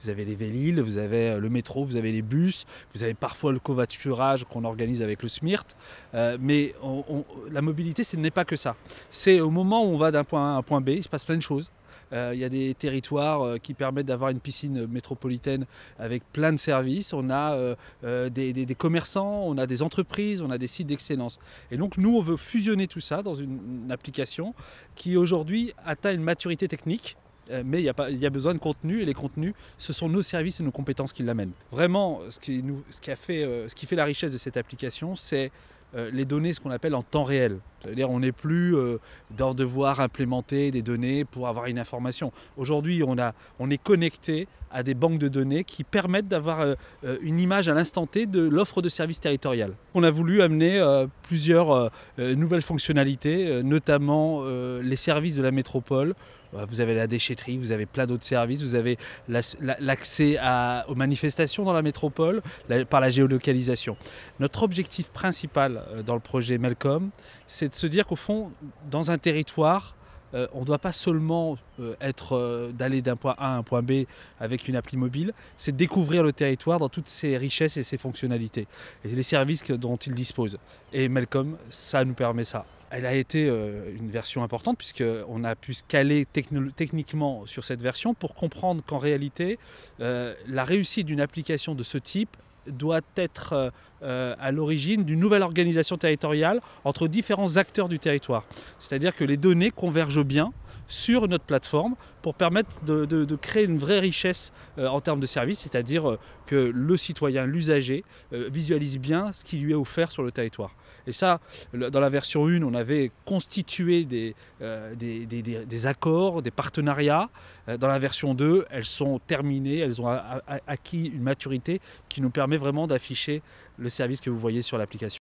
Vous avez les Vélil, vous avez le métro, vous avez les bus, vous avez parfois le covoiturage qu'on organise avec le SMIRT. Mais la mobilité, ce n'est pas que ça. C'est au moment où on va d'un point A à un point B, il se passe plein de choses. Il y a des territoires qui permettent d'avoir une piscine métropolitaine avec plein de services. On a des commerçants, on a des entreprises, on a des sites d'excellence. Et donc nous, on veut fusionner tout ça dans une application qui aujourd'hui atteint une maturité technique. Mais il y a besoin de contenu, et les contenus, ce sont nos services et nos compétences qui l'amènent. Vraiment, ce qui fait la richesse de cette application, c'est les données, ce qu'on appelle en temps réel. C'est-à-dire on n'est plus dans devoir implémenter des données pour avoir une information. Aujourd'hui, on est connecté à des banques de données qui permettent d'avoir une image à l'instant T de l'offre de services territoriale. On a voulu amener plusieurs nouvelles fonctionnalités, notamment les services de la métropole. Vous avez la déchetterie, vous avez plein d'autres services, vous avez l'accès aux manifestations dans la métropole par la géolocalisation. Notre objectif principal dans le projet Melcom, c'est de se dire qu'au fond, dans un territoire, on ne doit pas seulement d'aller d'un point A à un point B avec une appli mobile, c'est de découvrir le territoire dans toutes ses richesses et ses fonctionnalités, et les services dont il dispose. Et Melcom, ça nous permet ça. Elle a été une version importante puisqu'on a pu se caler techniquement sur cette version pour comprendre qu'en réalité, la réussite d'une application de ce type doit être à l'origine d'une nouvelle organisation territoriale entre différents acteurs du territoire. C'est-à-dire que les données convergent bien sur notre plateforme pour permettre de créer une vraie richesse en termes de services, c'est-à-dire que le citoyen, l'usager, visualise bien ce qui lui est offert sur le territoire. Et ça, dans la version 1, on avait constitué des accords, des partenariats. Dans la version 2, elles sont terminées, elles ont acquis une maturité qui nous permet vraiment d'afficher le service que vous voyez sur l'application.